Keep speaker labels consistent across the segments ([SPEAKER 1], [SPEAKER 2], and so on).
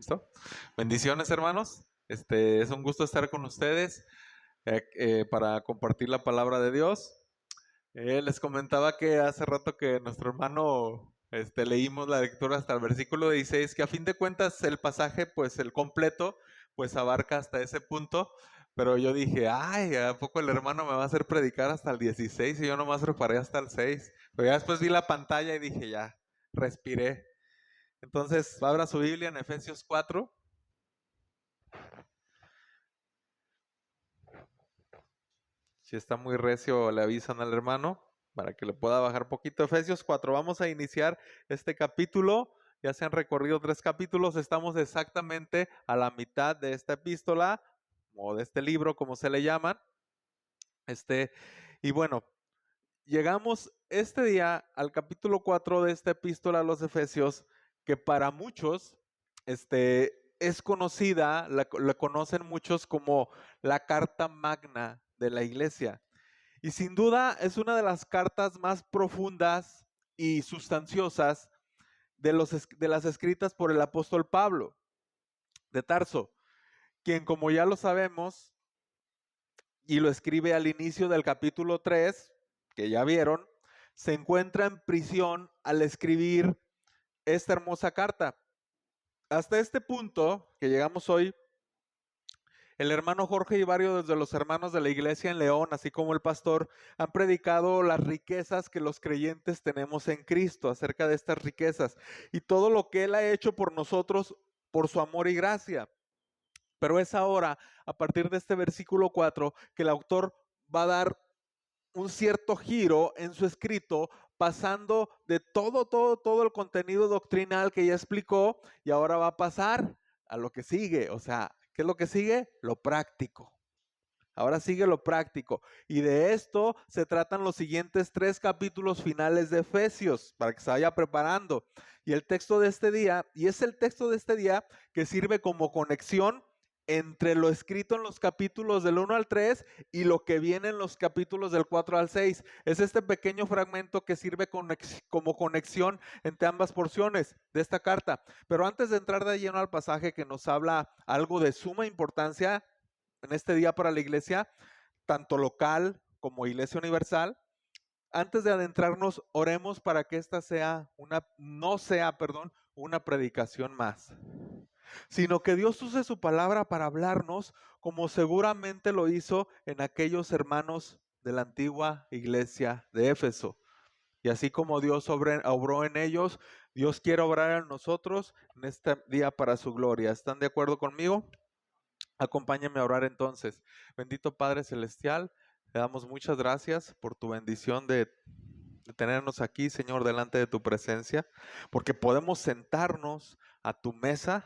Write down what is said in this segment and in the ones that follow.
[SPEAKER 1] ¿Listo? Bendiciones, hermanos. Es un gusto estar con ustedes para compartir la palabra de Dios. Les comentaba que hace rato que nuestro hermano leímos la lectura hasta el versículo 16, que a fin de cuentas el pasaje, pues el completo, pues abarca hasta ese punto. Pero yo dije, ay, ¿a poco el hermano me va a hacer predicar hasta el 16 y yo nomás preparé hasta el 6? Pero ya después vi la pantalla y dije, ya, respiré. Entonces, abra su Biblia en Efesios 4. Si está muy recio, le avisan al hermano para que le pueda bajar poquito. Efesios 4, vamos a iniciar este capítulo. Ya se han recorrido 3 capítulos, estamos exactamente a la mitad de esta epístola, o de este libro, como se le llaman. Y bueno, llegamos este día al capítulo 4 de esta epístola a los Efesios, que para muchos es conocida, la conocen muchos como la carta magna de la iglesia. Y sin duda es una de las cartas más profundas y sustanciosas de las escritas por el apóstol Pablo de Tarso, quien, como ya lo sabemos, y lo escribe al inicio del capítulo 3, que ya vieron, se encuentra en prisión al escribir esta hermosa carta. Hasta este punto que llegamos hoy, el hermano Jorge y varios de los hermanos de la iglesia en León, así como el pastor, han predicado las riquezas que los creyentes tenemos en Cristo, acerca de estas riquezas y todo lo que Él ha hecho por nosotros por su amor y gracia. Pero es ahora, a partir de este versículo 4, que el autor va a dar un cierto giro en su escrito, pasando de todo el contenido doctrinal que ya explicó, y ahora va a pasar a lo que sigue. O sea, ¿qué es lo que sigue? Lo práctico. Ahora sigue lo práctico. Y de esto se tratan los siguientes 3 capítulos finales de Efesios, para que se vaya preparando. Y el texto de este día, y es el texto de este día que sirve como conexión entre lo escrito en los capítulos del 1 al 3 y lo que viene en los capítulos del 4 al 6. Es este pequeño fragmento que sirve como conexión entre ambas porciones de esta carta. Pero antes de entrar de lleno al pasaje que nos habla algo de suma importancia en este día para la iglesia, tanto local como iglesia universal, antes de adentrarnos, oremos para que esta no sea, una predicación más, sino que Dios use su palabra para hablarnos como seguramente lo hizo en aquellos hermanos de la antigua iglesia de Éfeso. Y así como Dios obró en ellos, Dios quiere obrar en nosotros en este día para su gloria. ¿Están de acuerdo conmigo? Acompáñame a orar entonces. Bendito Padre Celestial, le damos muchas gracias por tu bendición de tenernos aquí, Señor, delante de tu presencia, porque podemos sentarnos a tu mesa,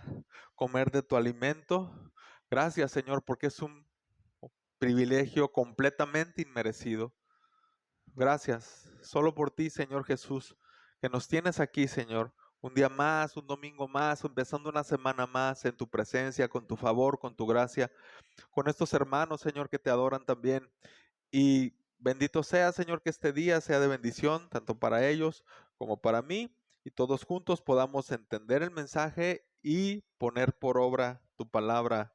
[SPEAKER 1] comer de tu alimento. Gracias, Señor, porque es un privilegio completamente inmerecido. Gracias, solo por ti, Señor Jesús, que nos tienes aquí, Señor. Un día más, un domingo más, empezando una semana más en tu presencia, con tu favor, con tu gracia, con estos hermanos, Señor, que te adoran también. Y bendito sea, Señor, que este día sea de bendición, tanto para ellos como para mí, y todos juntos podamos entender el mensaje y poner por obra tu palabra,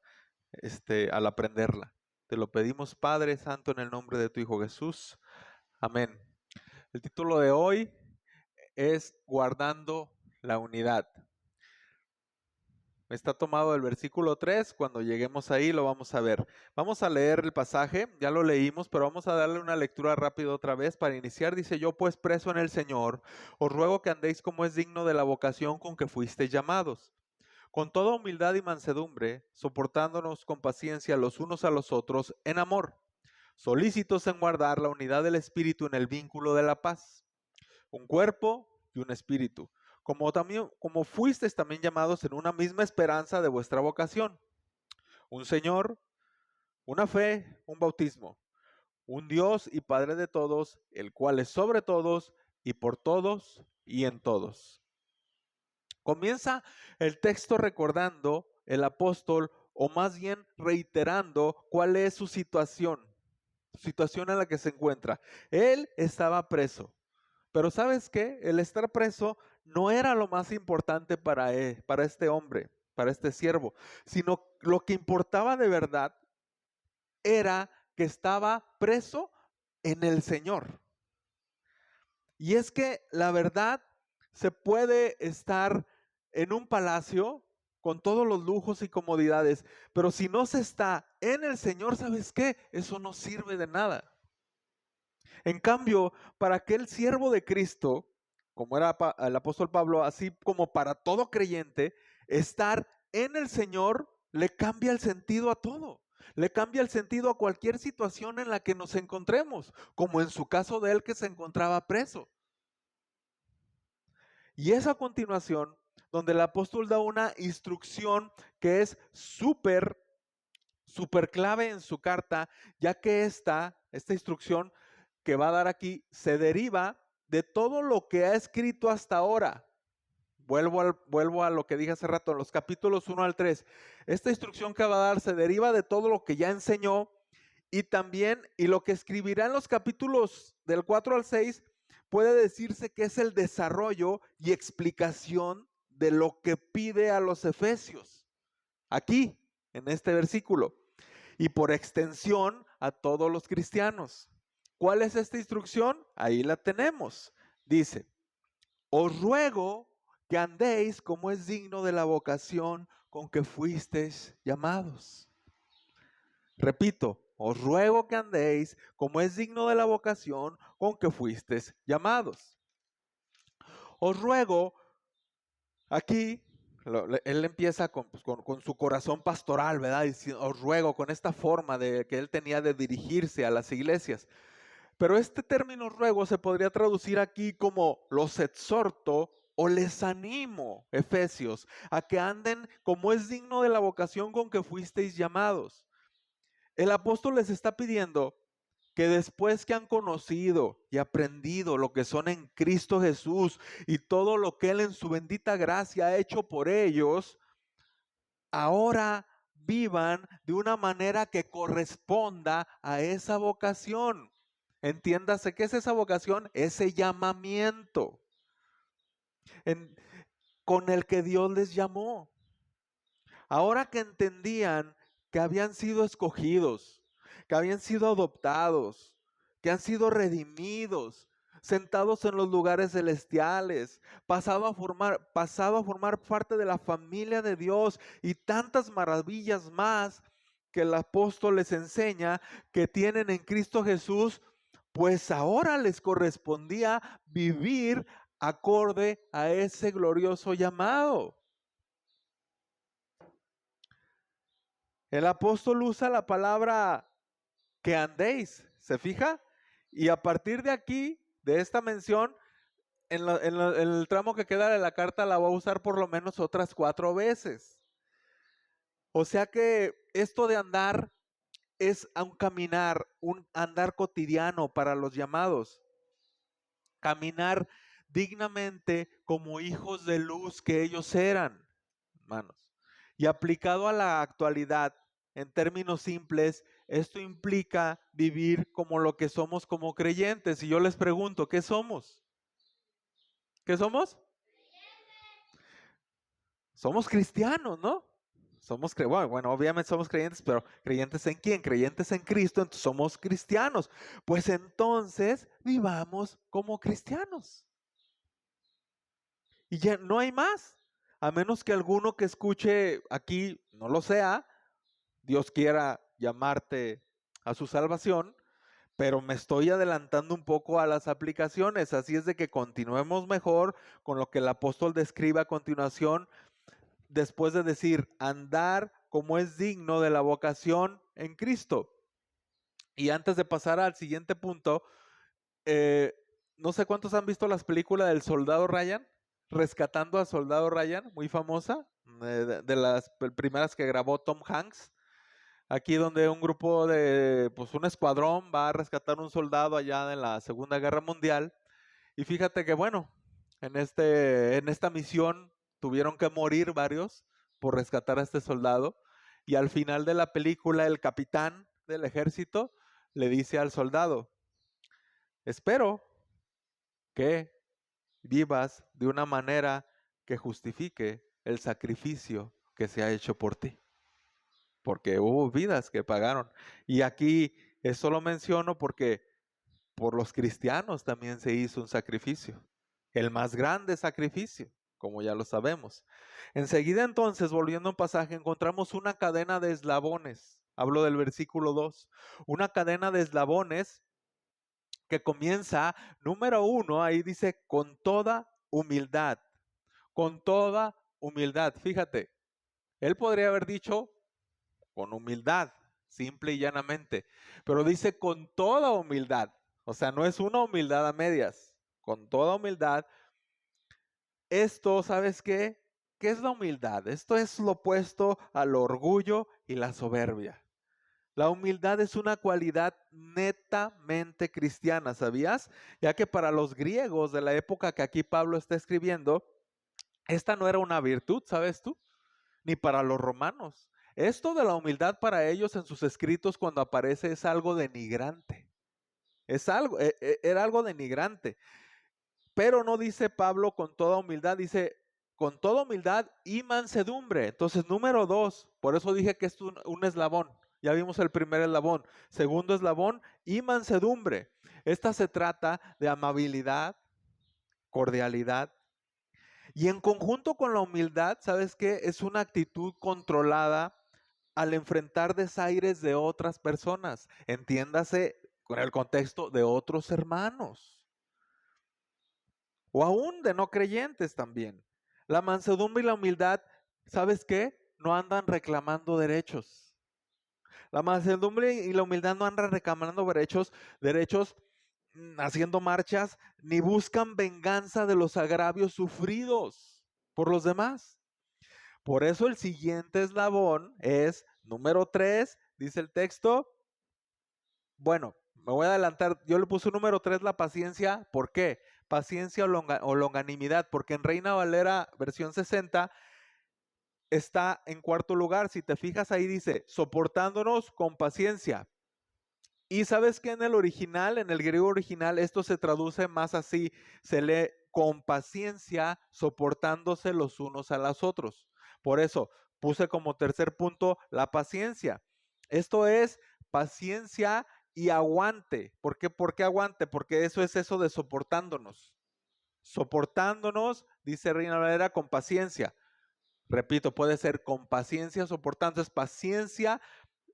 [SPEAKER 1] al aprenderla. Te lo pedimos, Padre Santo, en el nombre de tu Hijo Jesús. Amén. El título de hoy es Guardando la unidad. Está tomado del versículo 3, cuando lleguemos ahí lo vamos a ver. Vamos a leer el pasaje, ya lo leímos, pero vamos a darle una lectura rápida otra vez para iniciar. Dice: yo pues preso en el Señor, os ruego que andéis como es digno de la vocación con que fuisteis llamados, con toda humildad y mansedumbre, soportándonos con paciencia los unos a los otros en amor, solícitos en guardar la unidad del Espíritu en el vínculo de la paz. Un cuerpo y un espíritu, como fuisteis también llamados en una misma esperanza de vuestra vocación. Un Señor, una fe, un bautismo, un Dios y Padre de todos, el cual es sobre todos y por todos y en todos. Comienza el texto recordando el apóstol, o más bien reiterando cuál es su situación en la que se encuentra. Él estaba preso. Pero ¿sabes qué? El estar preso no era lo más importante para este hombre. para este siervo, sino lo que importaba de verdad era que estaba preso en el Señor. Y es que la verdad se puede estar en un palacio con todos los lujos y comodidades, pero si no se está en el Señor, ¿sabes qué? Eso no sirve de nada. En cambio, para aquel siervo de Cristo, como era el apóstol Pablo, así como para todo creyente, estar en el Señor le cambia el sentido a todo. Le cambia el sentido a cualquier situación en la que nos encontremos, como en su caso de él que se encontraba preso. Y es a continuación donde el apóstol da una instrucción que es súper clave en su carta, ya que esta instrucción que va a dar aquí se deriva de todo lo que ha escrito hasta ahora. Vuelvo a lo que dije hace rato, en los capítulos 1 al 3. Esta instrucción que va a dar se deriva de todo lo que ya enseñó y también, y lo que escribirá en los capítulos del 4 al 6, puede decirse que es el desarrollo y explicación de lo que pide a los efesios. Aquí, en este versículo. Y por extensión a todos los cristianos. ¿Cuál es esta instrucción? Ahí la tenemos. Dice, os ruego que andéis como es digno de la vocación con que fuisteis llamados. Repito, os ruego que andéis como es digno de la vocación con que fuisteis llamados. Os ruego, aquí él empieza con su corazón pastoral, ¿verdad? Y os ruego con esta forma que él tenía de dirigirse a las iglesias. Pero este término ruego se podría traducir aquí como los exhorto o les animo, Efesios, a que anden como es digno de la vocación con que fuisteis llamados. El apóstol les está pidiendo que después que han conocido y aprendido lo que son en Cristo Jesús y todo lo que Él en su bendita gracia ha hecho por ellos, ahora vivan de una manera que corresponda a esa vocación. Entiéndase, ¿qué es esa vocación? Ese llamamiento en, con el que Dios les llamó. Ahora que entendían que habían sido escogidos, que habían sido adoptados, que han sido redimidos, sentados en los lugares celestiales, pasado a formar parte de la familia de Dios y tantas maravillas más que el apóstol les enseña que tienen en Cristo Jesús, pues ahora les correspondía vivir acorde a ese glorioso llamado. El apóstol usa la palabra que andéis, ¿se fija? Y a partir de aquí, de esta mención, en el tramo que queda de la carta la va a usar por lo menos otras 4 veces. O sea que esto de andar es un caminar, un andar cotidiano para los llamados. Caminar dignamente como hijos de luz que ellos eran, hermanos. Y aplicado a la actualidad, en términos simples, esto implica vivir como lo que somos como creyentes. Y yo les pregunto, ¿qué somos? ¿Qué somos? Somos cristianos, ¿no? Bueno, obviamente somos creyentes, pero ¿creyentes en quién? Creyentes en Cristo, entonces somos cristianos. Pues entonces vivamos como cristianos. Y ya no hay más. A menos que alguno que escuche aquí no lo sea, Dios quiera llamarte a su salvación, pero me estoy adelantando un poco a las aplicaciones. Así es de que continuemos mejor con lo que el apóstol describe a continuación, después de decir, andar como es digno de la vocación en Cristo. Y antes de pasar al siguiente punto, no sé cuántos han visto las películas del Soldado Ryan, Rescatando al Soldado Ryan, muy famosa, de las primeras que grabó Tom Hanks. Aquí donde un grupo pues un escuadrón va a rescatar un soldado allá en la Segunda Guerra Mundial. Y fíjate que bueno, en esta misión tuvieron que morir varios por rescatar a este soldado. Y al final de la película, el capitán del ejército le dice al soldado, espero que vivas de una manera que justifique el sacrificio que se ha hecho por ti, porque hubo vidas que pagaron. Y aquí eso lo menciono porque por los cristianos también se hizo un sacrificio, el más grande sacrificio, como ya lo sabemos. Enseguida entonces, volviendo a un pasaje, encontramos una cadena de eslabones. Hablo del versículo 2. Una cadena de eslabones que comienza, número 1, ahí dice, con toda humildad. Con toda humildad. Fíjate, él podría haber dicho con humildad, simple y llanamente, pero dice con toda humildad. O sea, no es una humildad a medias, con toda humildad. Esto, ¿sabes qué? ¿Qué es la humildad? Esto es lo opuesto al orgullo y la soberbia. La humildad es una cualidad netamente cristiana, ¿sabías? Ya que para los griegos de la época que aquí Pablo está escribiendo, esta no era una virtud, ¿sabes tú? Ni para los romanos. Esto de la humildad para ellos en sus escritos cuando aparece es algo denigrante. Era algo denigrante. Pero no dice Pablo con toda humildad, dice con toda humildad y mansedumbre. Entonces, número 2, por eso dije que es un eslabón. Ya vimos el primer eslabón. Segundo eslabón y mansedumbre. Esta se trata de amabilidad, cordialidad. Y en conjunto con la humildad, ¿sabes qué? Es una actitud controlada al enfrentar desaires de otras personas. Entiéndase con el contexto de otros hermanos o aún de no creyentes también. La mansedumbre y la humildad, ¿sabes qué? No andan reclamando derechos. La mansedumbre y la humildad no andan reclamando derechos, haciendo marchas, ni buscan venganza de los agravios sufridos por los demás. Por eso el siguiente eslabón es número 3, dice el texto. Bueno, me voy a adelantar. Yo le puse número 3 la paciencia. ¿Por qué? Paciencia o longanimidad, porque en Reina Valera versión 60 está en cuarto lugar. Si te fijas ahí dice, soportándonos con paciencia. Y sabes que en el original, en el griego original, esto se traduce más así, se lee con paciencia, soportándose los unos a los otros. Por eso puse como tercer punto la paciencia. Esto es paciencia y aguante. ¿Por qué aguante? Porque eso es eso de soportándonos. Soportándonos, dice Reina Valera, con paciencia. Repito, puede ser con paciencia, soportando, es paciencia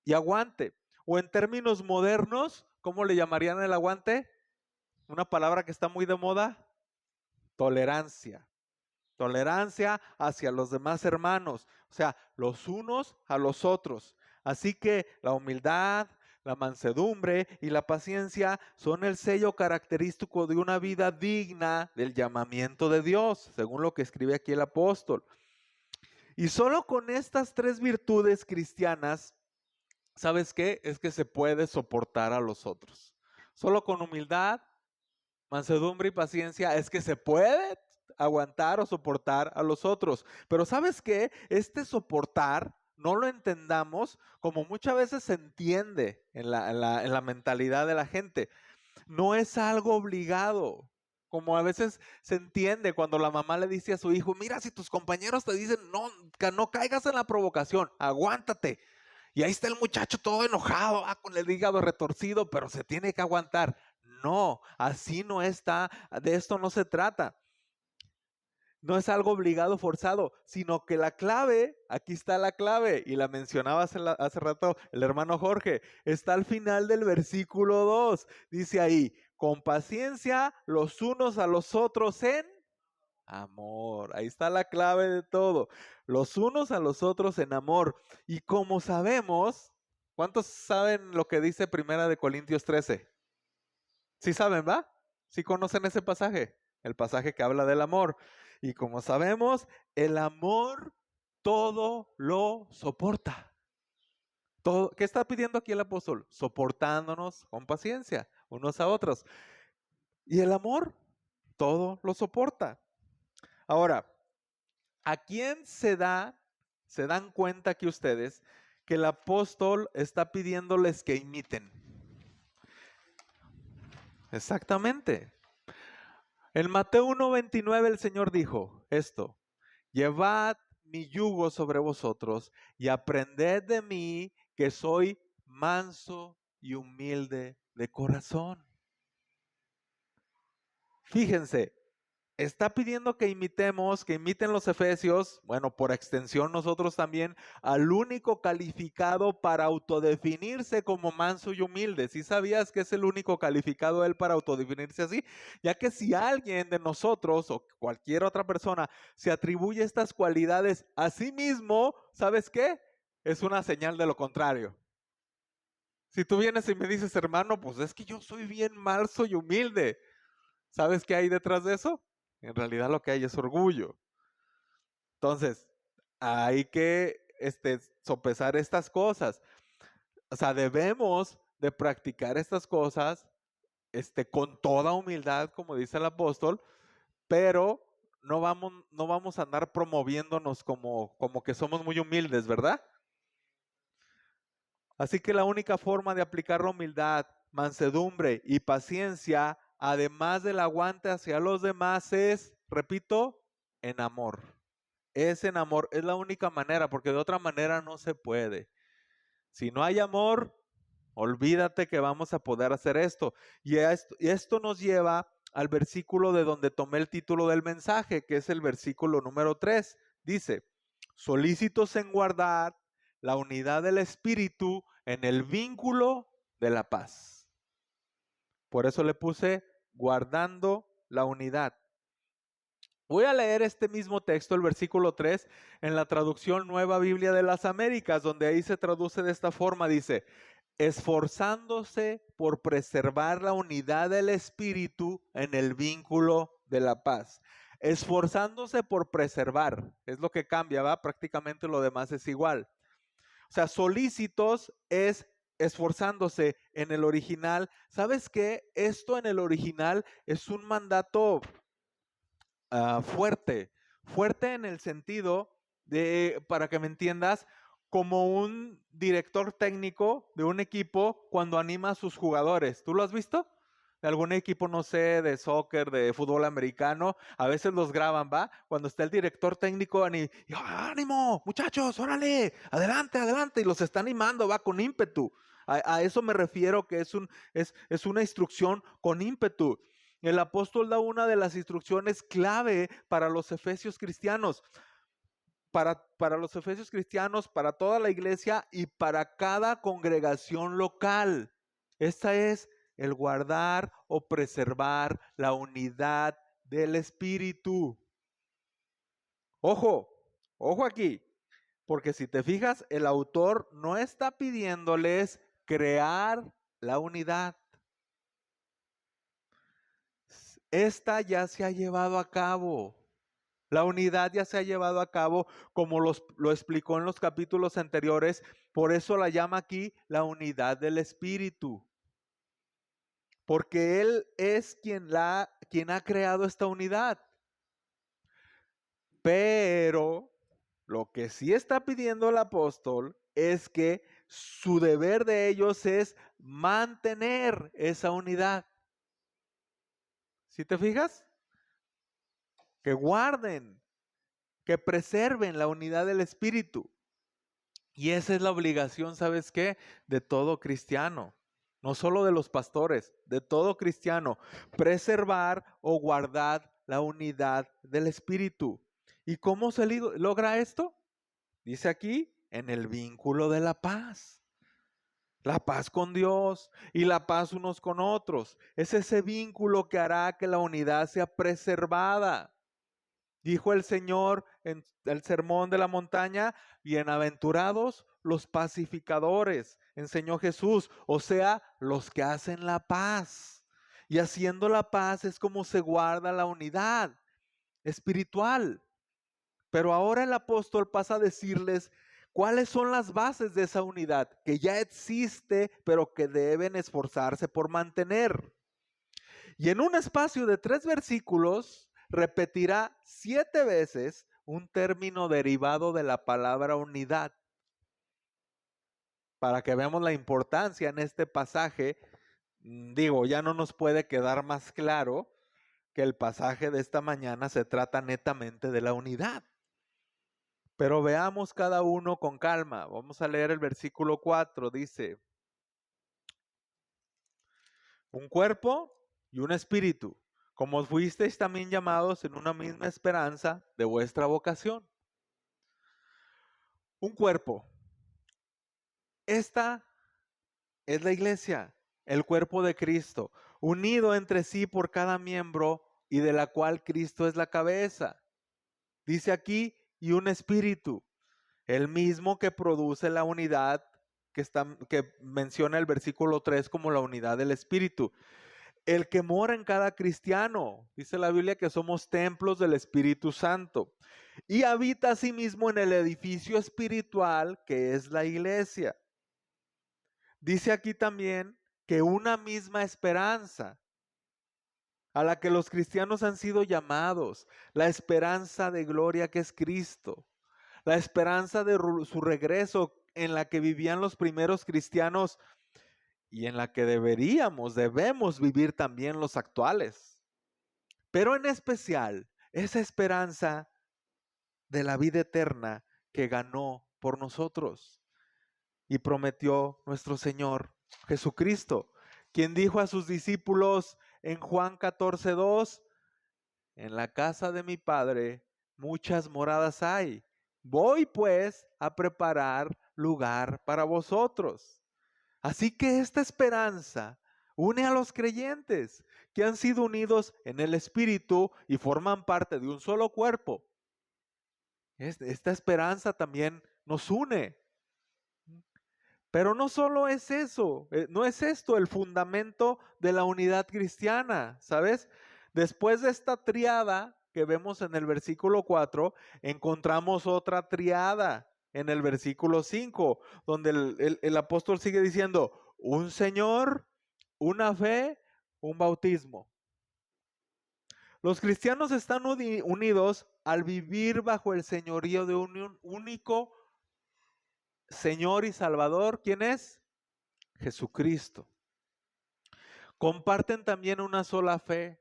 [SPEAKER 1] y aguante. O en términos modernos, ¿cómo le llamarían el aguante? Una palabra que está muy de moda, tolerancia. Tolerancia hacia los demás hermanos, o sea, los unos a los otros. Así que la humildad, la mansedumbre y la paciencia son el sello característico de una vida digna del llamamiento de Dios, según lo que escribe aquí el apóstol. Y solo con estas tres virtudes cristianas, ¿sabes qué? Es que se puede soportar a los otros. Solo con humildad, mansedumbre y paciencia es que se puede aguantar o soportar a los otros. Pero ¿sabes qué? Este soportar no lo entendamos como muchas veces se entiende en la mentalidad de la gente. No es algo obligado. Como a veces se entiende cuando la mamá le dice a su hijo, mira, si tus compañeros te dicen, no, que no caigas en la provocación, aguántate. Y ahí está el muchacho todo enojado, con el hígado retorcido, pero se tiene que aguantar. No, así no está, de esto no se trata. No es algo obligado, forzado, sino que la clave, aquí está la clave, y la mencionaba hace rato el hermano Jorge, está al final del versículo 2. Dice ahí, con paciencia los unos a los otros en amor. Ahí está la clave de todo. Los unos a los otros en amor. Y como sabemos, ¿cuántos saben lo que dice Primera de Corintios 13? Sí saben, ¿va? Sí conocen ese pasaje, el pasaje que habla del amor. Y como sabemos, el amor todo lo soporta. Todo, ¿qué está pidiendo aquí el apóstol? Soportándonos con paciencia unos a otros. Y el amor todo lo soporta. Ahora, ¿a quién se dan cuenta que ustedes que el apóstol está pidiéndoles que imiten? Exactamente. En Mateo 1:29 el Señor dijo esto, llevad mi yugo sobre vosotros y aprended de mí, que soy manso y humilde de corazón. Fíjense, está pidiendo que imitemos, que imiten los efesios, bueno, por extensión nosotros también, al único calificado para autodefinirse como manso y humilde. ¿Sí sabías que es el único calificado él para autodefinirse así? Ya que si alguien de nosotros o cualquier otra persona se atribuye estas cualidades a sí mismo, ¿sabes qué? Es una señal de lo contrario. Si tú vienes y me dices, hermano, pues es que yo soy bien manso y humilde. ¿Sabes qué hay detrás de eso? En realidad lo que hay es orgullo. Entonces, hay que sopesar estas cosas. O sea, debemos de practicar estas cosas con toda humildad, como dice el apóstol, pero no vamos a andar promoviéndonos como que somos muy humildes, ¿verdad? Así que la única forma de aplicar la humildad, mansedumbre y paciencia, además del aguante hacia los demás, es, repito, en amor. Es en amor, es la única manera, porque de otra manera no se puede. Si no hay amor, olvídate que vamos a poder hacer esto. Y esto nos lleva al versículo de donde tomé el título del mensaje, que es el versículo número 3. Dice, solícitos en guardar la unidad del espíritu en el vínculo de la paz. Por eso le puse guardando la unidad. Voy a leer este mismo texto, el versículo 3, en la traducción Nueva Biblia de las Américas, donde ahí se traduce de esta forma, dice, esforzándose por preservar la unidad del espíritu en el vínculo de la paz. Esforzándose por preservar, es lo que cambia, ¿va? Prácticamente lo demás es igual. O sea, solícitos es esforzándose en el original. ¿Sabes qué? Esto en el original es un mandato fuerte. Fuerte en el sentido de, para que me entiendas, como un director técnico de un equipo cuando anima a sus jugadores. ¿Tú lo has visto? De algún equipo, no sé, de soccer, de fútbol americano, a veces los graban, ¿va? Cuando está el director técnico y ánimo, muchachos, órale, adelante, adelante, y los está animando, va, con ímpetu. A eso me refiero que es una instrucción con ímpetu. El apóstol da una de las instrucciones clave para los efesios cristianos, para los efesios cristianos, para toda la iglesia y para cada congregación local. Esta es el guardar o preservar la unidad del espíritu. Ojo, ojo aquí, porque si te fijas, el autor no está pidiéndoles crear la unidad. Esta ya se ha llevado a cabo. La unidad ya se ha llevado a cabo como lo explicó en los capítulos anteriores. Por eso la llama aquí la unidad del Espíritu. Porque Él es quien ha creado esta unidad. Pero lo que sí está pidiendo el apóstol es que su deber de ellos es mantener esa unidad. ¿Sí te fijas? Que guarden, que preserven la unidad del Espíritu. Y esa es la obligación, ¿sabes qué? De todo cristiano, no solo de los pastores, de todo cristiano, preservar o guardar la unidad del Espíritu. ¿Y cómo se logra esto? Dice aquí, en el vínculo de la paz. La paz con Dios y la paz unos con otros. Es ese vínculo que hará que la unidad sea preservada. Dijo el Señor en el sermón de la montaña, bienaventurados los pacificadores, enseñó Jesús, o sea, los que hacen la paz. Y haciendo la paz es como se guarda la unidad espiritual. Pero ahora el apóstol pasa a decirles cuáles son las bases de esa unidad, que ya existe, pero que deben esforzarse por mantener. Y en un espacio de 3 versículos repetirá 7 veces un término derivado de la palabra unidad. Para que veamos la importancia en este pasaje, digo, ya no nos puede quedar más claro que el pasaje de esta mañana se trata netamente de la unidad. Pero veamos cada uno con calma. Vamos a leer el versículo 4. Dice, un cuerpo y un espíritu, como fuisteis también llamados en una misma esperanza de vuestra vocación. Un cuerpo. Esta es la iglesia, el cuerpo de Cristo, unido entre sí por cada miembro y de la cual Cristo es la cabeza. Dice aquí, y un espíritu, el mismo que produce la unidad que menciona el versículo 3 como la unidad del espíritu. El que mora en cada cristiano, dice la Biblia que somos templos del Espíritu Santo, y habita asimismo en el edificio espiritual que es la iglesia. Dice aquí también que una misma esperanza a la que los cristianos han sido llamados, la esperanza de gloria que es Cristo, la esperanza de su regreso en la que vivían los primeros cristianos y en la que debemos vivir también los actuales. Pero en especial esa esperanza de la vida eterna que ganó por nosotros y prometió nuestro Señor Jesucristo, quien dijo a sus discípulos en Juan 14:2, en la casa de mi Padre muchas moradas hay. Voy pues a preparar lugar para vosotros. Así que esta esperanza une a los creyentes que han sido unidos en el Espíritu y forman parte de un solo cuerpo. Esta esperanza también nos une. Pero no solo es eso, no es esto el fundamento de la unidad cristiana, ¿sabes? Después de esta triada que vemos en el versículo 4, encontramos otra triada en el versículo 5, donde el apóstol sigue diciendo, un Señor, una fe, un bautismo. Los cristianos están unidos al vivir bajo el señorío de un único Señor y Salvador. ¿Quién es? Jesucristo. Comparten también una sola fe,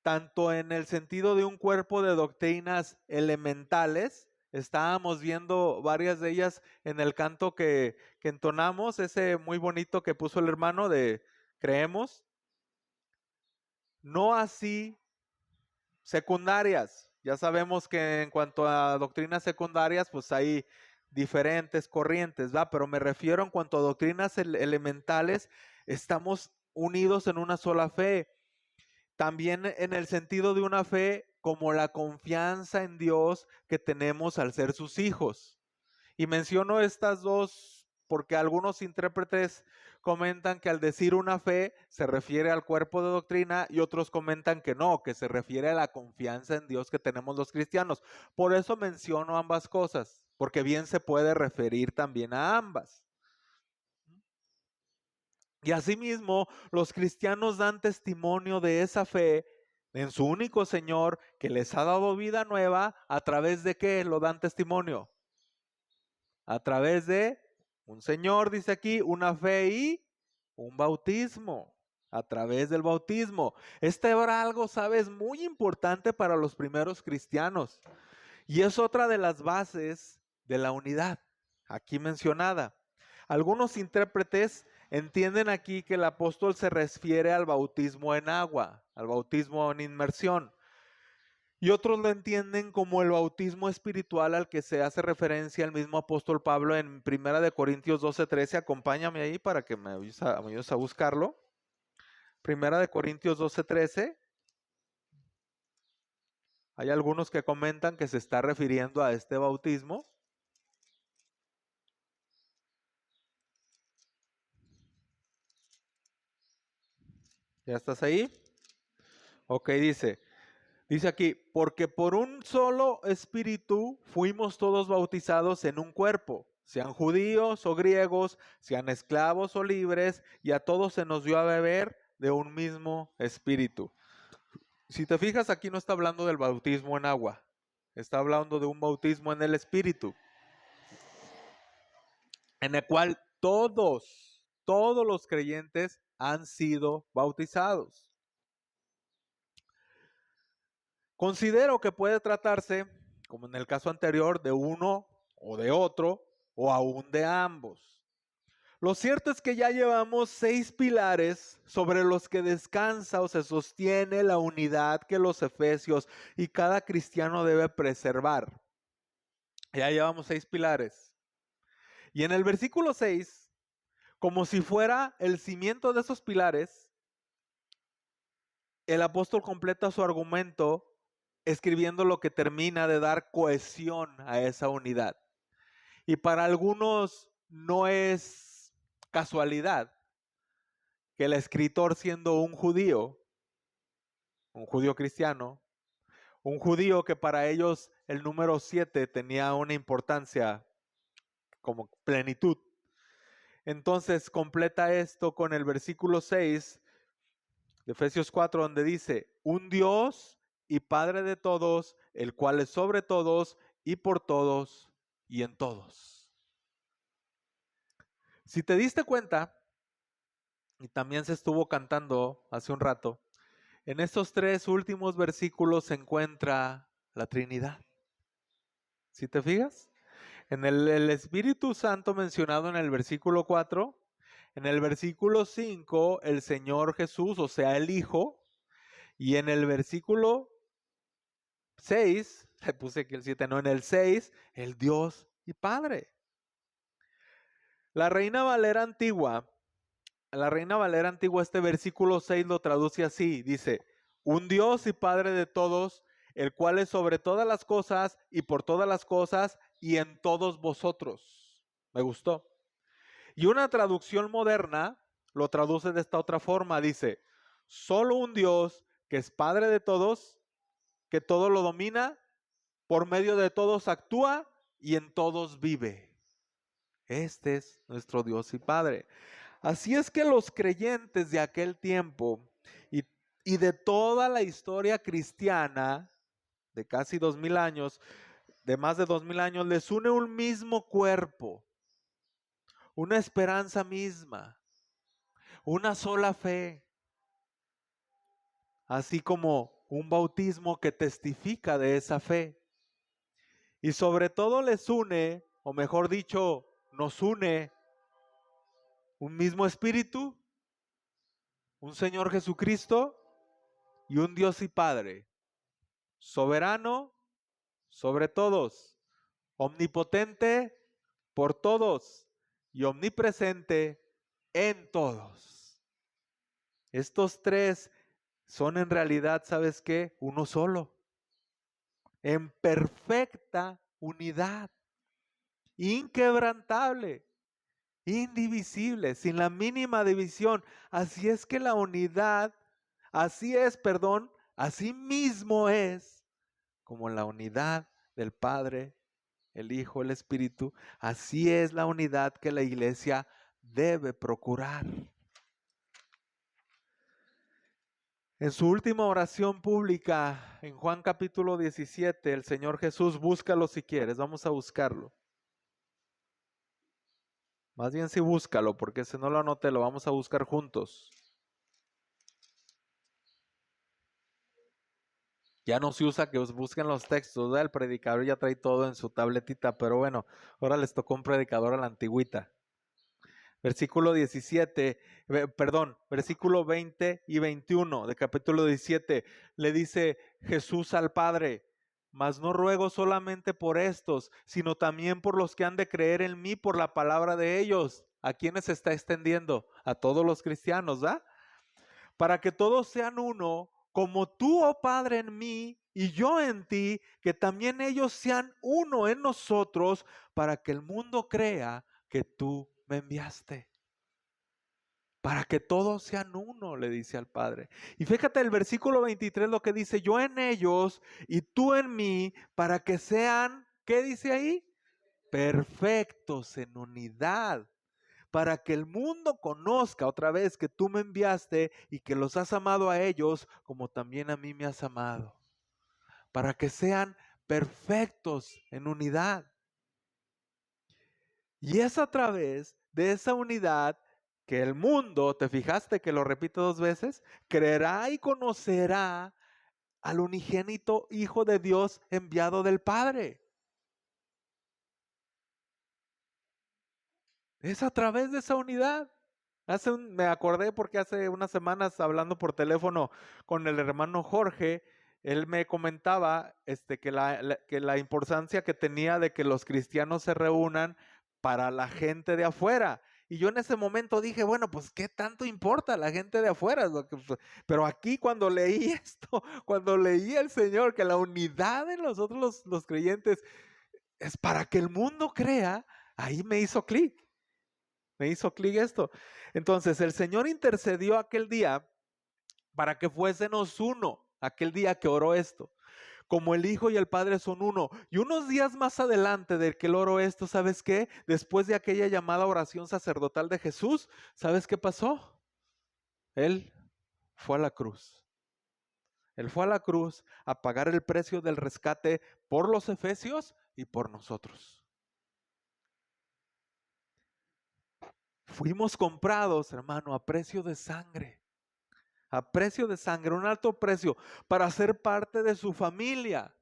[SPEAKER 1] tanto en el sentido de un cuerpo de doctrinas elementales. Estábamos viendo varias de ellas en el canto que entonamos, ese muy bonito que puso el hermano de creemos. No así secundarias. Ya sabemos que en cuanto a doctrinas secundarias, pues hay diferentes corrientes, ¿va? Pero me refiero en cuanto a doctrinas elementales, estamos unidos en una sola fe. También en el sentido de una fe como la confianza en Dios que tenemos al ser sus hijos. Y menciono estas dos porque algunos intérpretes comentan que al decir una fe se refiere al cuerpo de doctrina y otros comentan que no, que se refiere a la confianza en Dios que tenemos los cristianos. Por eso menciono ambas cosas, porque bien se puede referir también a ambas. Y asimismo, los cristianos dan testimonio de esa fe en su único Señor que les ha dado vida nueva. ¿A través de qué lo dan testimonio? A través de un Señor, dice aquí, una fe y un bautismo. A través del bautismo. Este era algo, sabes, muy importante para los primeros cristianos. Y es otra de las bases de la unidad, aquí mencionada. Algunos intérpretes entienden aquí que el apóstol se refiere al bautismo en agua, al bautismo en inmersión. Y otros lo entienden como el bautismo espiritual al que se hace referencia el mismo apóstol Pablo en 1 Corintios 12:13. Acompáñame ahí para que me ayudes a buscarlo. 1 Corintios 12:13. Hay algunos que comentan que se está refiriendo a este bautismo. ¿Ya estás ahí? Ok, dice aquí, porque por un solo espíritu fuimos todos bautizados en un cuerpo, sean judíos o griegos, sean esclavos o libres, y a todos se nos dio a beber de un mismo espíritu. Si te fijas, aquí no está hablando del bautismo en agua, está hablando de un bautismo en el espíritu, en el cual todos los creyentes han sido bautizados. Considero que puede tratarse, como en el caso anterior, de uno o de otro, o aún de ambos. Lo cierto es que ya llevamos 6 pilares sobre los que descansa o se sostiene la unidad que los efesios y cada cristiano debe preservar. Ya llevamos 6 pilares. Y en el versículo 6, como si fuera el cimiento de esos pilares, el apóstol completa su argumento escribiendo lo que termina de dar cohesión a esa unidad. Y para algunos no es casualidad que el escritor, siendo un judío cristiano, un judío que para ellos el número 7 tenía una importancia como plenitud. Entonces completa esto con el versículo 6 de Efesios 4, donde dice, un Dios y Padre de todos, el cual es sobre todos y por todos y en todos. Si te diste cuenta, y también se estuvo cantando hace un rato, en estos 3 últimos versículos se encuentra la Trinidad. ¿Sí te fijas? En el Espíritu Santo mencionado en el versículo 4, en el versículo 5, el Señor Jesús, o sea, el Hijo, y en el versículo 6, le puse aquí el 7, no, en el 6, el Dios y Padre. La Reina Valera Antigua, este versículo 6 lo traduce así, dice, un Dios y Padre de todos, el cual es sobre todas las cosas y por todas las cosas y en todos vosotros. Me gustó. Y una traducción moderna lo traduce de esta otra forma, dice, solo un Dios que es Padre de todos, que todo lo domina, por medio de todos actúa y en todos vive. Este es nuestro Dios y Padre. Así es que los creyentes de aquel tiempo y de toda la historia cristiana, de casi 2000 años, de más de 2000 años, les une un mismo cuerpo, una esperanza misma, una sola fe, así como un bautismo que testifica de esa fe. Y sobre todo les une, o mejor dicho, nos une un mismo espíritu, un Señor Jesucristo y un Dios y Padre, soberano sobre todos, omnipotente por todos y omnipresente en todos. Estos 3 son en realidad, ¿sabes qué? Uno solo, en perfecta unidad, inquebrantable, indivisible, sin la mínima división. Así es que la unidad, así mismo es como la unidad del Padre, el Hijo, el Espíritu. Así es la unidad que la iglesia debe procurar. En su última oración pública, en Juan capítulo 17, el Señor Jesús, búscalo si quieres, vamos a buscarlo. Más bien sí búscalo, porque si no lo anoté, lo vamos a buscar juntos. Ya no se usa que os busquen los textos, ¿verdad? El predicador ya trae todo en su tabletita, pero bueno, ahora les tocó un predicador a la antigüita. Versículo 17, versículo 20 y 21 de capítulo 17, le dice Jesús al Padre, mas no ruego solamente por estos, sino también por los que han de creer en mí por la palabra de ellos. ¿A quiénes se está extendiendo? A todos los cristianos, ¿verdad? Para que todos sean uno, como tú, oh Padre, en mí y yo en ti, que también ellos sean uno en nosotros, para que el mundo crea que tú me enviaste. Para que todos sean uno, le dice al Padre. Y fíjate el versículo 23 lo que dice, yo en ellos y tú en mí, para que sean, ¿qué dice ahí? Perfectos en unidad, para que el mundo conozca otra vez que tú me enviaste y que los has amado a ellos como también a mí me has amado. Para que sean perfectos en unidad. Y es a través de esa unidad que el mundo, ¿te fijaste que lo repito 2 veces? Creerá y conocerá al unigénito Hijo de Dios enviado del Padre. Es a través de esa unidad. Me acordé porque hace unas semanas hablando por teléfono con el hermano Jorge, él me comentaba que la importancia que tenía de que los cristianos se reúnan para la gente de afuera. Y yo en ese momento dije, bueno, pues ¿qué tanto importa la gente de afuera? Pero aquí cuando leí esto, cuando leí el Señor, que la unidad de nosotros los creyentes es para que el mundo crea, ahí me hizo clic. Me hizo clic esto. Entonces, el Señor intercedió aquel día para que fuésemos uno, aquel día que oró esto. Como el Hijo y el Padre son uno. Y unos días más adelante de que él oró esto, ¿sabes qué? Después de aquella llamada oración sacerdotal de Jesús, ¿sabes qué pasó? Él fue a la cruz. Él fue a la cruz a pagar el precio del rescate por los efesios y por nosotros. Fuimos comprados, hermano, a precio de sangre. A precio de sangre, un alto precio, para ser parte de su familia,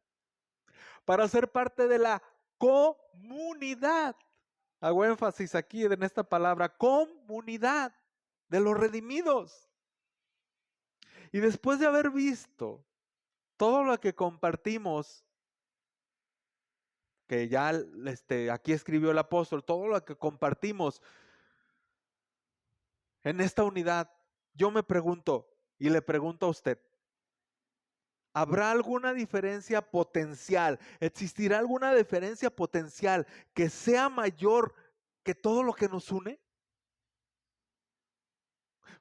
[SPEAKER 1] para ser parte de la comunidad. Hago énfasis aquí en esta palabra, comunidad de los redimidos. Y después de haber visto todo lo que compartimos, que ya aquí escribió el apóstol, todo lo que compartimos en esta unidad, yo me pregunto y le pregunto a usted, ¿habrá alguna diferencia potencial? ¿Existirá alguna diferencia potencial que sea mayor que todo lo que nos une?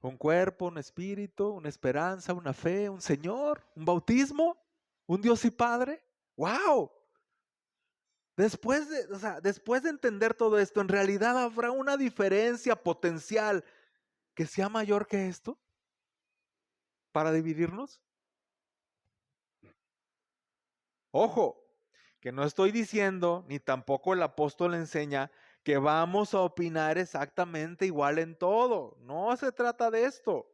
[SPEAKER 1] Un cuerpo, un espíritu, una esperanza, una fe, un Señor, un bautismo, un Dios y Padre. ¡Wow! Después de entender todo esto, ¿en realidad habrá una diferencia potencial que sea mayor que esto para dividirnos? Ojo, que no estoy diciendo, ni tampoco el apóstol enseña, que vamos a opinar exactamente igual en todo. No se trata de esto.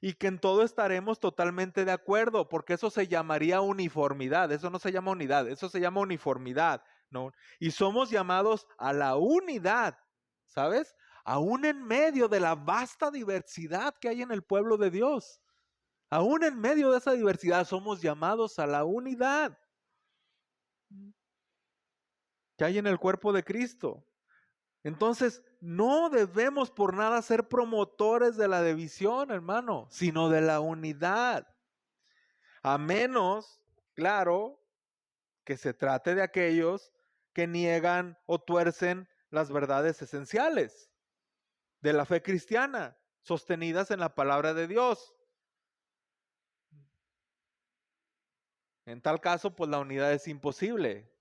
[SPEAKER 1] Y que en todo estaremos totalmente de acuerdo, porque eso se llamaría uniformidad. Eso no se llama unidad, eso se llama uniformidad, ¿no? Y somos llamados a la unidad, ¿sabes? Aún en medio de la vasta diversidad que hay en el pueblo de Dios. Aún en medio de esa diversidad somos llamados a la unidad que hay en el cuerpo de Cristo. Entonces, no debemos por nada ser promotores de la división, hermano, sino de la unidad. A menos, claro, que se trate de aquellos que niegan o tuercen las verdades esenciales de la fe cristiana, sostenidas en la palabra de Dios. En tal caso, pues la unidad es imposible.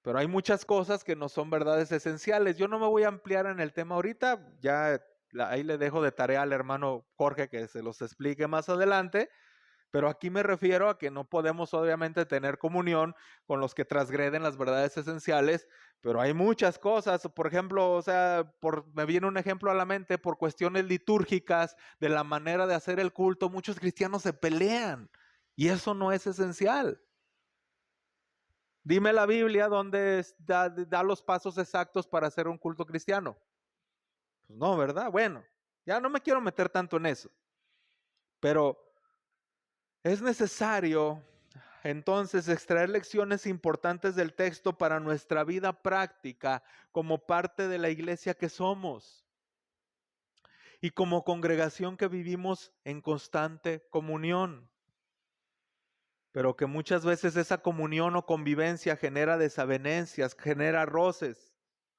[SPEAKER 1] Pero hay muchas cosas que no son verdades esenciales. Yo no me voy a ampliar en el tema ahorita, ya ahí le dejo de tarea al hermano Jorge que se los explique más adelante, pero aquí me refiero a que no podemos obviamente tener comunión con los que transgreden las verdades esenciales, pero hay muchas cosas, por ejemplo, me viene un ejemplo a la mente, por cuestiones litúrgicas, de la manera de hacer el culto, muchos cristianos se pelean y eso no es esencial. Dime la Biblia dónde da los pasos exactos para hacer un culto cristiano. Pues no, ¿verdad? Bueno, ya no me quiero meter tanto en eso. Pero es necesario entonces extraer lecciones importantes del texto para nuestra vida práctica como parte de la iglesia que somos y como congregación que vivimos en constante comunión. Pero que muchas veces esa comunión o convivencia genera desavenencias, genera roces,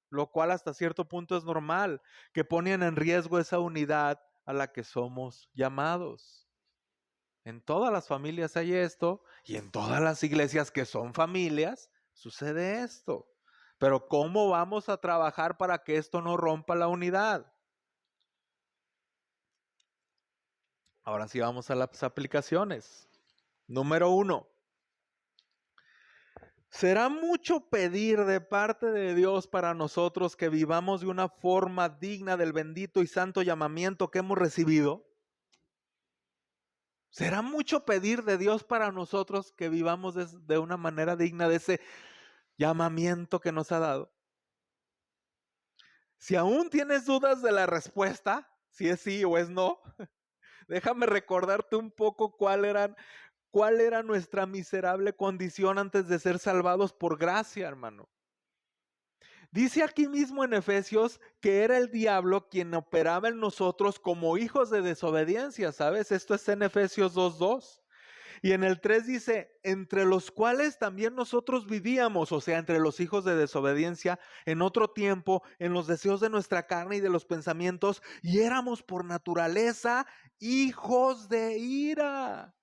[SPEAKER 1] lo cual hasta cierto punto es normal, que ponen en riesgo esa unidad a la que somos llamados. En todas las familias hay esto y en todas las iglesias que son familias sucede esto. Pero ¿cómo vamos a trabajar para que esto no rompa la unidad? Ahora sí vamos a las aplicaciones. Número 1. ¿Será mucho pedir de parte de Dios para nosotros que vivamos de una forma digna del bendito y santo llamamiento que hemos recibido? ¿Será mucho pedir de Dios para nosotros que vivamos de una manera digna de ese llamamiento que nos ha dado? Si aún tienes dudas de la respuesta, si es sí o es no, déjame recordarte un poco cuál era nuestra miserable condición antes de ser salvados por gracia, hermano. Dice aquí mismo en Efesios que era el diablo quien operaba en nosotros como hijos de desobediencia, ¿sabes? Esto está en Efesios 2:2. Y en el 3 dice, entre los cuales también nosotros vivíamos, o sea, entre los hijos de desobediencia, en otro tiempo, en los deseos de nuestra carne y de los pensamientos, y éramos por naturaleza hijos de ira.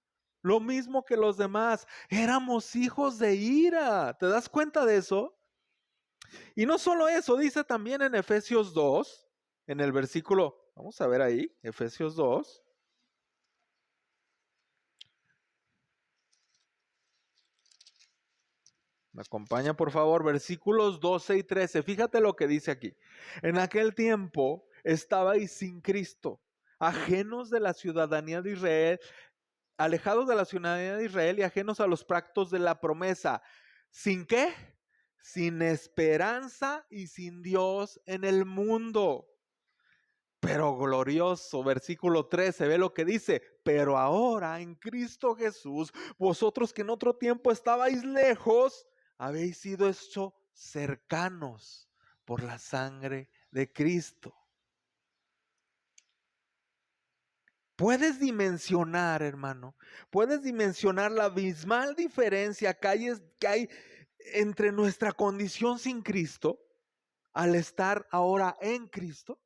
[SPEAKER 1] Lo mismo que los demás, éramos hijos de ira. ¿Te das cuenta de eso? Y no solo eso, dice también en Efesios 2, en el versículo, vamos a ver ahí, Efesios 2. Me acompaña, por favor, versículos 12 y 13. Fíjate lo que dice aquí. En aquel tiempo estabais sin Cristo, ajenos de la ciudadanía de Israel, alejados de la ciudadanía de Israel y ajenos a los pactos de la promesa. ¿Sin qué? Sin esperanza y sin Dios en el mundo. Pero glorioso, versículo 13, ve lo que dice, pero ahora en Cristo Jesús, vosotros que en otro tiempo estabais lejos, habéis sido hechos cercanos por la sangre de Cristo. Puedes dimensionar, hermano, puedes dimensionar la abismal diferencia que hay entre nuestra condición sin Cristo al estar ahora en Cristo.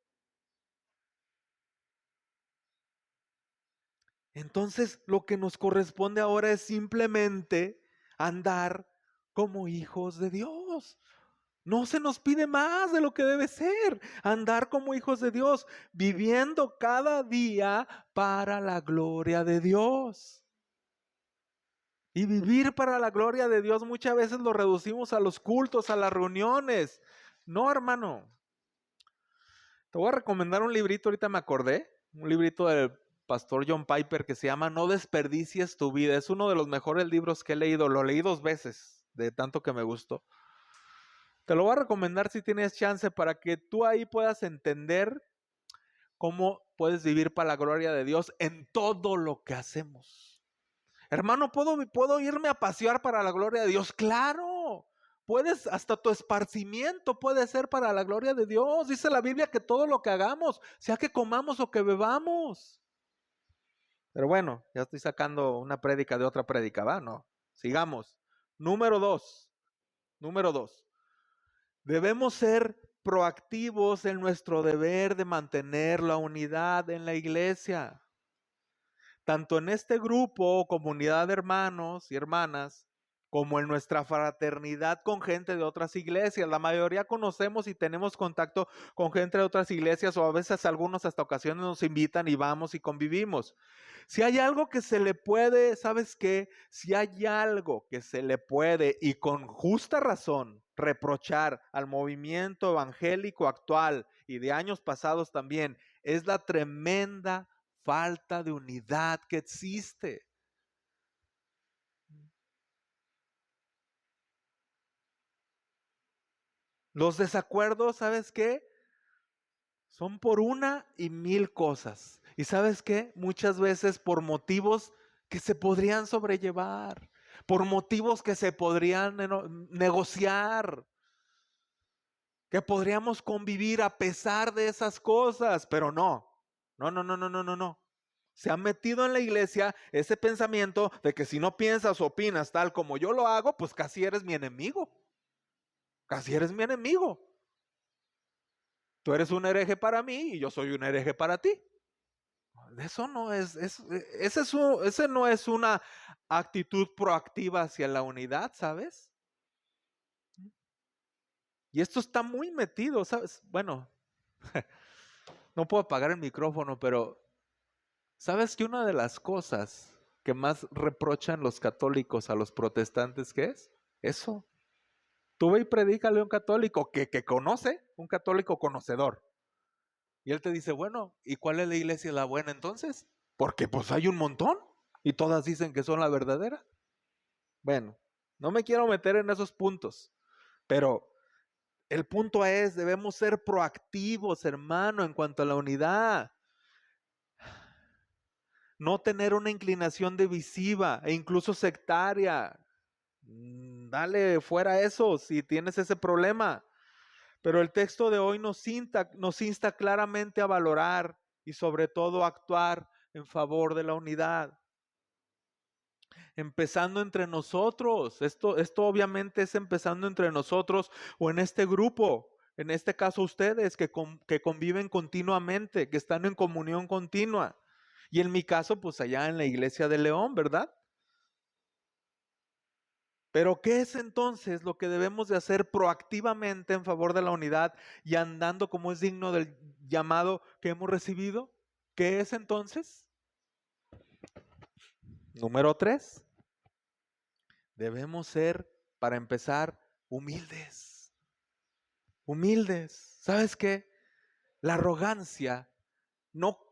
[SPEAKER 1] Entonces, lo que nos corresponde ahora es simplemente andar como hijos de Dios. No se nos pide más de lo que debe ser. Andar como hijos de Dios, viviendo cada día para la gloria de Dios. Y vivir para la gloria de Dios muchas veces lo reducimos a los cultos, a las reuniones. No, hermano. Te voy a recomendar un librito, ahorita me acordé, un librito del pastor John Piper que se llama No desperdicies tu vida. Es uno de los mejores libros que he leído. Lo leí 2 veces, de tanto que me gustó. Te lo voy a recomendar si tienes chance para que tú ahí puedas entender cómo puedes vivir para la gloria de Dios en todo lo que hacemos. Hermano, ¿puedo irme a pasear para la gloria de Dios? Claro. Puedes, hasta tu esparcimiento puede ser para la gloria de Dios. Dice la Biblia que todo lo que hagamos, sea que comamos o que bebamos. Pero bueno, ya estoy sacando una prédica de otra prédica, ¿va? No. Sigamos. Número 2. Número 2. Debemos ser proactivos en nuestro deber de mantener la unidad en la iglesia. Tanto en este grupo o comunidad de hermanos y hermanas, como en nuestra fraternidad con gente de otras iglesias. La mayoría conocemos y tenemos contacto con gente de otras iglesias, o a veces algunos hasta ocasiones nos invitan y vamos y convivimos. Si hay algo que se le puede, ¿sabes qué? Si hay algo que se le puede y con justa razón reprochar al movimiento evangélico actual y de años pasados también, es la tremenda falta de unidad que existe. Los desacuerdos, ¿sabes qué? Son por una y mil cosas. ¿Y sabes qué? Muchas veces por motivos que se podrían sobrellevar, por motivos que se podrían negociar, que podríamos convivir a pesar de esas cosas, pero no. No, no, no, no, no, no, no. Se ha metido en la iglesia ese pensamiento de que si no piensas o opinas tal como yo lo hago, pues casi eres mi enemigo. Casi eres mi enemigo. Tú eres un hereje para mí y yo soy un hereje para ti. Eso no ese no es una actitud proactiva hacia la unidad, ¿sabes? Y esto está muy metido, ¿sabes? Bueno, no puedo apagar el micrófono, pero ¿sabes que una de las cosas que más reprochan los católicos a los protestantes, qué es? Eso. Tú ve y predícale a un católico que conoce, un católico conocedor. Y él te dice, bueno, ¿y cuál es la iglesia la buena entonces? Porque pues hay un montón y todas dicen que son la verdadera. Bueno, no me quiero meter en esos puntos, pero El punto es, debemos ser proactivos, hermano, en cuanto a la unidad. No tener una inclinación divisiva e incluso sectaria. Dale fuera eso si tienes ese problema. Pero el texto de hoy nos insta claramente a valorar y sobre todo a actuar en favor de la unidad. Empezando entre nosotros. Esto obviamente es empezando entre nosotros o en este grupo. En este caso ustedes que conviven continuamente, que están en comunión continua. Y en mi caso, pues allá en la iglesia de León, ¿verdad? Pero ¿qué es entonces lo que debemos de hacer proactivamente en favor de la unidad y andando como es digno del llamado que hemos recibido? ¿Qué es entonces? Número 3. Debemos ser, para empezar, humildes. Humildes. ¿Sabes qué? La arrogancia no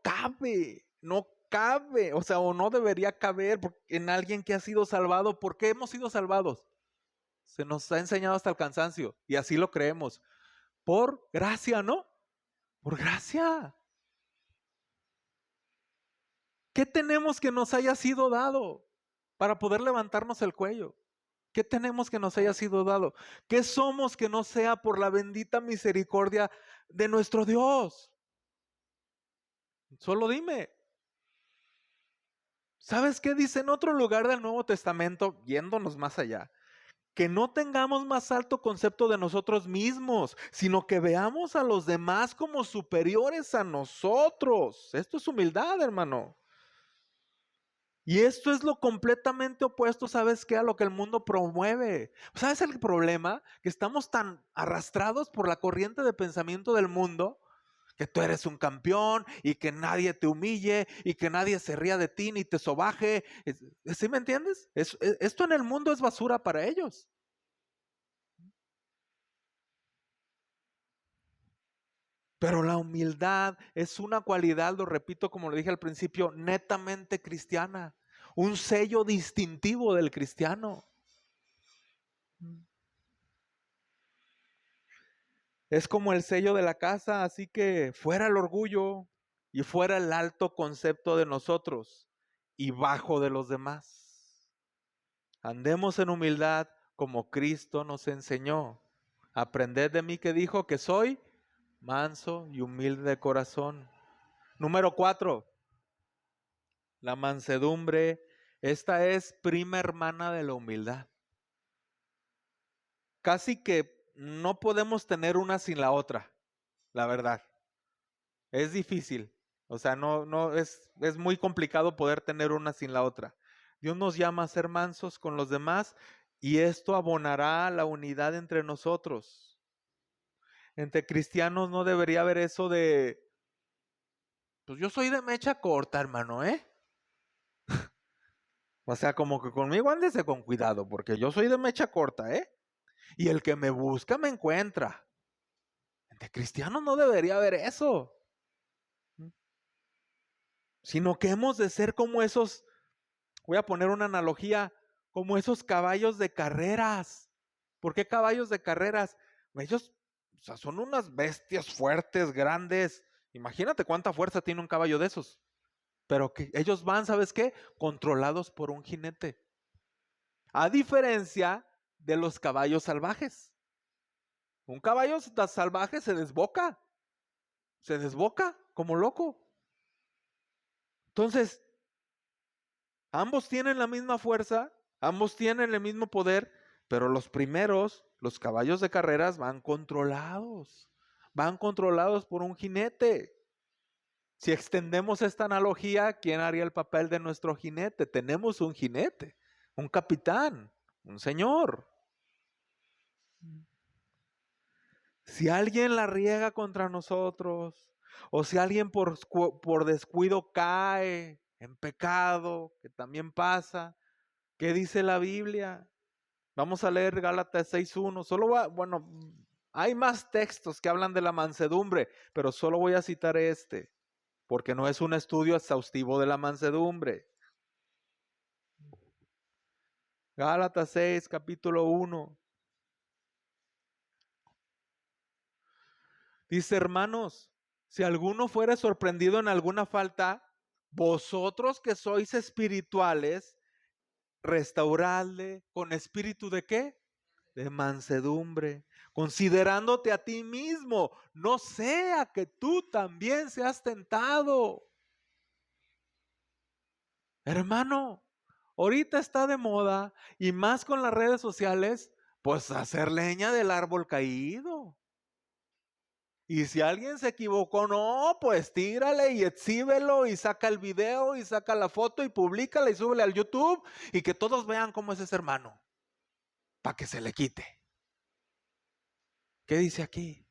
[SPEAKER 1] cabe, o sea, o no debería caber en alguien que ha sido salvado. ¿Por qué hemos sido salvados? Se nos ha enseñado hasta el cansancio y así lo creemos. Por gracia, ¿no? Por gracia. ¿Qué tenemos que nos haya sido dado para poder levantarnos el cuello? ¿Qué tenemos que nos haya sido dado? ¿Qué somos que no sea por la bendita misericordia de nuestro Dios? Solo dime. ¿Sabes qué dice en otro lugar del Nuevo Testamento, yéndonos más allá? Que no tengamos más alto concepto de nosotros mismos, sino que veamos a los demás como superiores a nosotros. Esto es humildad, hermano. Y esto es lo completamente opuesto, ¿sabes qué? A lo que el mundo promueve. ¿Sabes el problema? Que estamos tan arrastrados por la corriente de pensamiento del mundo, que tú eres un campeón y que nadie te humille y que nadie se ría de ti ni te sobaje. ¿Sí me entiendes? Esto en el mundo es basura para ellos. Pero la humildad es una cualidad, lo repito como lo dije al principio, netamente cristiana, un sello distintivo del cristiano. Es como el sello de la casa, así que fuera el orgullo y fuera el alto concepto de nosotros y bajo de los demás. Andemos en humildad como Cristo nos enseñó. Aprended de mí que dijo que soy manso y humilde de corazón. Número 4. La mansedumbre, esta es prima hermana de la humildad. Casi que no podemos tener una sin la otra, la verdad. Es difícil. O sea, no es muy complicado poder tener una sin la otra. Dios nos llama a ser mansos con los demás y esto abonará la unidad entre nosotros. Entre cristianos no debería haber eso de, pues yo soy de mecha corta, hermano, ¿eh? O sea, como que conmigo ándese con cuidado, porque yo soy de mecha corta, ¿eh? Y el que me busca me encuentra. Entre cristianos no debería haber eso, sino que hemos de ser como esos, voy a poner una analogía, como esos caballos de carreras. ¿Por qué caballos de carreras? Ellos, o sea, son unas bestias fuertes, grandes. Imagínate cuánta fuerza tiene un caballo de esos. Pero que ellos van, ¿sabes qué? Controlados por un jinete. A diferencia de los caballos salvajes. Un caballo salvaje se desboca como loco. Entonces, ambos tienen la misma fuerza, ambos tienen el mismo poder, pero los primeros, los caballos de carreras, van controlados por un jinete. Si extendemos esta analogía, ¿quién haría el papel de nuestro jinete? Tenemos un jinete, un capitán, un señor. Si alguien la riega contra nosotros, o si alguien por descuido cae en pecado, que también pasa, ¿qué dice la Biblia? Vamos a leer Gálatas 6:1. Bueno, hay más textos que hablan de la mansedumbre, pero solo voy a citar este, porque no es un estudio exhaustivo de la mansedumbre. Gálatas 6, capítulo 1. Dice, hermanos, si alguno fuere sorprendido en alguna falta, vosotros que sois espirituales, restauradle con espíritu ¿de qué? De mansedumbre, considerándote a ti mismo, no sea que tú también seas tentado. Hermano, ahorita está de moda y más con las redes sociales, pues hacer leña del árbol caído. Y si alguien se equivocó, no, pues tírale y exhíbelo y saca el video y saca la foto y públicala y súbele al YouTube y que todos vean cómo es ese hermano, para que se le quite. ¿Qué dice aquí?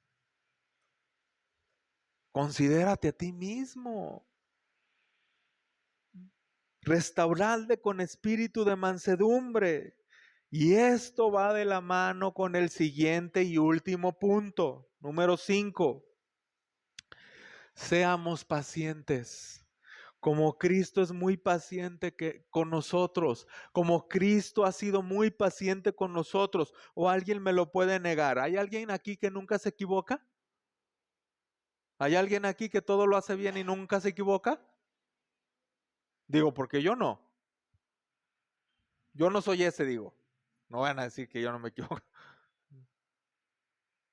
[SPEAKER 1] Considérate a ti mismo. Restauradle con espíritu de mansedumbre. Y esto va de la mano con el siguiente y último punto, número 5. Seamos pacientes. Como Cristo es muy paciente con nosotros, como Cristo ha sido muy paciente con nosotros, o alguien me lo puede negar. ¿Hay alguien aquí que nunca se equivoca? ¿Hay alguien aquí que todo lo hace bien y nunca se equivoca? Digo, porque yo no. Yo no soy ese, digo. No van a decir que yo no me equivoco.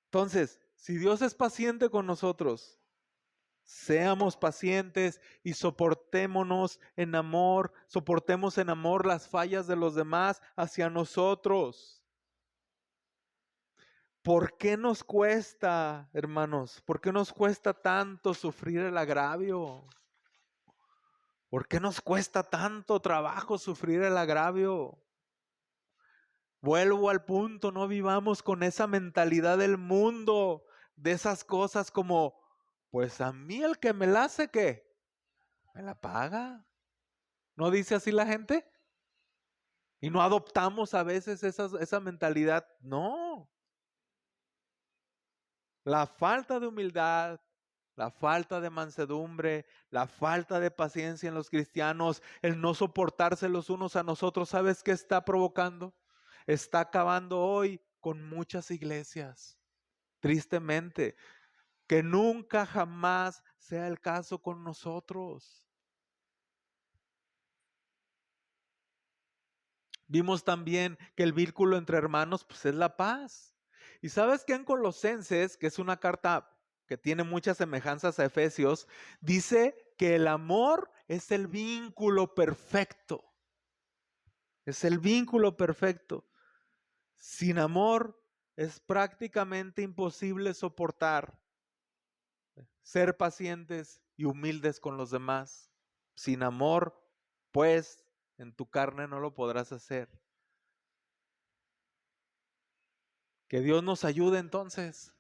[SPEAKER 1] Entonces, si Dios es paciente con nosotros, seamos pacientes y soportemos en amor las fallas de los demás hacia nosotros. ¿Por qué nos cuesta, hermanos? ¿Por qué nos cuesta tanto sufrir el agravio? ¿Por qué nos cuesta tanto trabajo sufrir el agravio? Vuelvo al punto, no vivamos con esa mentalidad del mundo, de esas cosas como, pues a mí el que me la hace, ¿qué? Me la paga. ¿No dice así la gente? Y no adoptamos a veces esa mentalidad. No. La falta de humildad, la falta de mansedumbre, la falta de paciencia en los cristianos, el no soportarse los unos a nosotros, ¿sabes qué está provocando? Está acabando hoy con muchas iglesias. Tristemente, que nunca jamás sea el caso con nosotros. Vimos también que el vínculo entre hermanos pues es la paz. Y sabes que en Colosenses, que es una carta que tiene muchas semejanzas a Efesios, dice que el amor es el vínculo perfecto. Es el vínculo perfecto. Sin amor es prácticamente imposible soportar, ser pacientes y humildes con los demás. Sin amor, pues, en tu carne no lo podrás hacer. Que Dios nos ayude entonces.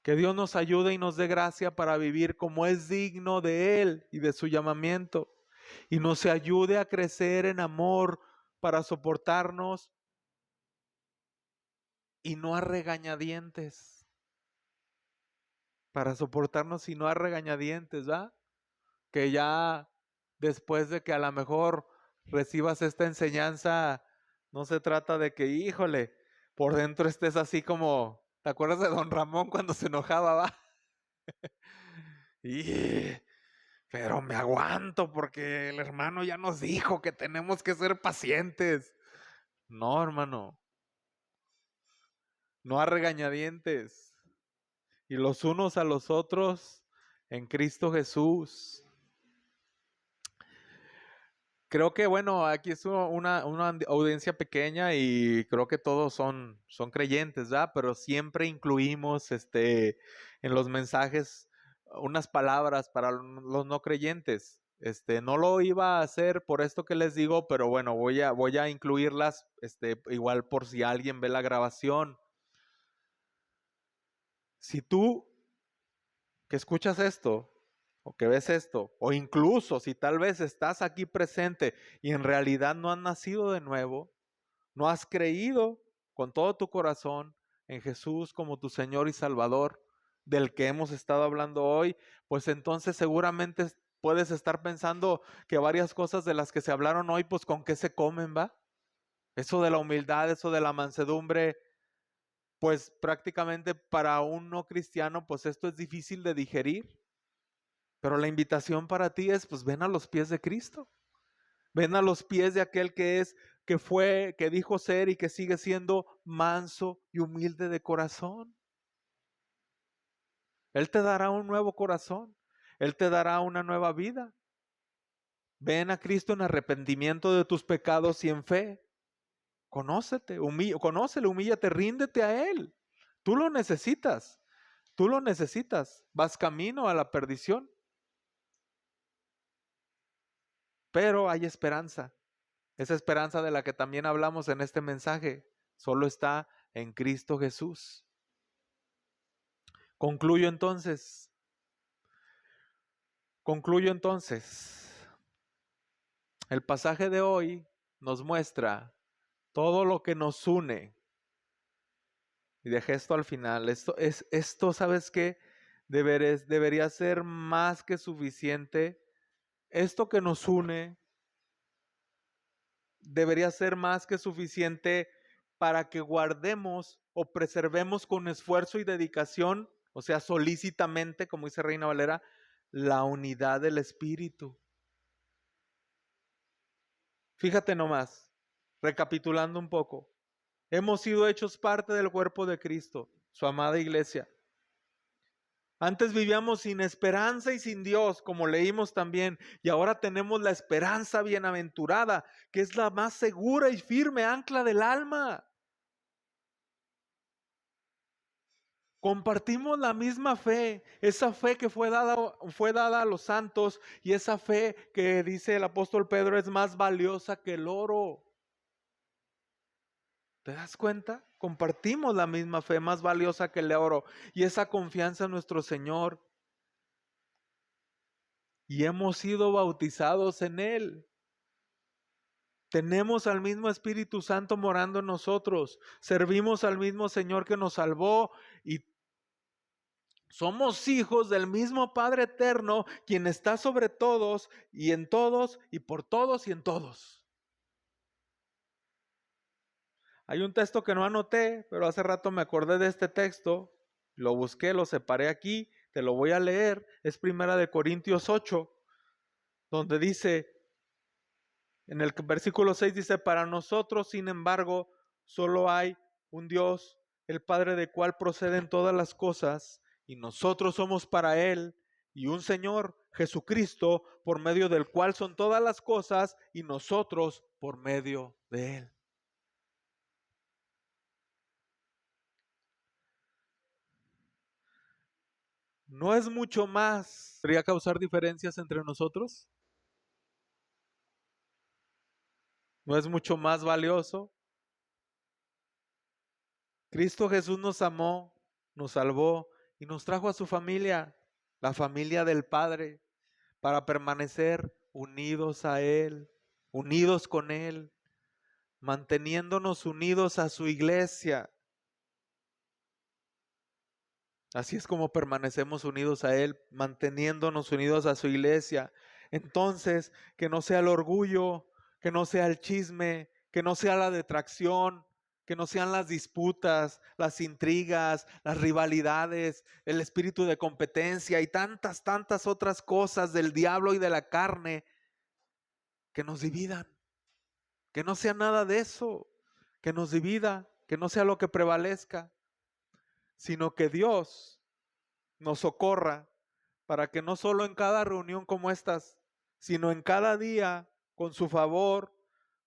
[SPEAKER 1] Que Dios nos ayude y nos dé gracia para vivir como es digno de Él y de su llamamiento. Y nos ayude a crecer en amor para soportarnos y no a regañadientes. Para soportarnos y no a regañadientes, ¿va? Que ya después de que a lo mejor recibas esta enseñanza, no se trata de que, híjole, por dentro estés así como, ¿te acuerdas de don Ramón cuando se enojaba, va? Y, pero me aguanto porque el hermano ya nos dijo que tenemos que ser pacientes. No, hermano, no a regañadientes. Y los unos a los otros en Cristo Jesús. Creo que, bueno, aquí es una audiencia pequeña y creo que todos son creyentes, ¿verdad? Pero siempre incluimos en los mensajes unas palabras para los no creyentes. No lo iba a hacer por esto que les digo, pero bueno, voy a incluirlas, igual por si alguien ve la grabación. Si tú que escuchas esto, o que ves esto, o incluso si tal vez estás aquí presente y en realidad no has nacido de nuevo, no has creído con todo tu corazón en Jesús como tu Señor y Salvador, del que hemos estado hablando hoy, pues entonces seguramente puedes estar pensando que varias cosas de las que se hablaron hoy, pues con qué se comen, ¿va? Eso de la humildad, eso de la mansedumbre, pues prácticamente para un no cristiano, pues esto es difícil de digerir. Pero la invitación para ti es, pues ven a los pies de Cristo. Ven a los pies de aquel que es, que fue, que dijo ser y que sigue siendo manso y humilde de corazón. Él te dará un nuevo corazón. Él te dará una nueva vida. Ven a Cristo en arrepentimiento de tus pecados y en fe. Conócete, conócele, humíllate, ríndete a Él. Tú lo necesitas. Tú lo necesitas. Vas camino a la perdición. Pero hay esperanza. Esa esperanza de la que también hablamos en este mensaje solo está en Cristo Jesús. Concluyo entonces. El pasaje de hoy nos muestra todo lo que nos une. Y dejé esto al final. Esto, ¿sabes qué? Debería ser más que suficiente. Esto que nos une debería ser más que suficiente para que guardemos o preservemos con esfuerzo y dedicación, o sea, solícitamente, como dice Reina Valera, la unidad del Espíritu. Fíjate nomás, recapitulando un poco, hemos sido hechos parte del cuerpo de Cristo, su amada iglesia. Antes vivíamos sin esperanza y sin Dios, como leímos también, y ahora tenemos la esperanza bienaventurada, que es la más segura y firme ancla del alma. Compartimos la misma fe, esa fe que fue dada a los santos, y esa fe que dice el apóstol Pedro es más valiosa que el oro. ¿Te das cuenta? Compartimos la misma fe, más valiosa que el oro, y esa confianza en nuestro Señor. Y hemos sido bautizados en Él. Tenemos al mismo Espíritu Santo morando en nosotros. Servimos al mismo Señor que nos salvó y somos hijos del mismo Padre eterno, quien está sobre todos y en todos y por todos y en todos. Hay un texto que no anoté, pero hace rato me acordé de este texto. Lo busqué, lo separé aquí, te lo voy a leer. Es 1 Corintios 8, donde dice, en el versículo 6 dice, para nosotros, sin embargo, solo hay un Dios, el Padre del cual proceden todas las cosas, y nosotros somos para Él, y un Señor, Jesucristo, por medio del cual son todas las cosas, y nosotros por medio de Él. ¿No es mucho más? ¿Podría causar diferencias entre nosotros? ¿No es mucho más valioso? Cristo Jesús nos amó, nos salvó y nos trajo a su familia, la familia del Padre, para permanecer unidos a Él, unidos con Él, manteniéndonos unidos a su iglesia. Así es como permanecemos unidos a Él, manteniéndonos unidos a su iglesia. Entonces, que no sea el orgullo, que no sea el chisme, que no sea la detracción, que no sean las disputas, las intrigas, las rivalidades, el espíritu de competencia y tantas otras cosas del diablo y de la carne que nos dividan. Que no sea nada de eso, que nos divida, que no sea lo que prevalezca, sino que Dios nos socorra para que no solo en cada reunión como estas, sino en cada día, con su favor,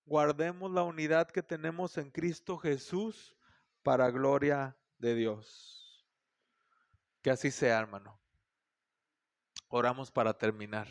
[SPEAKER 1] guardemos la unidad que tenemos en Cristo Jesús para gloria de Dios. Que así sea, hermano. Oramos para terminar.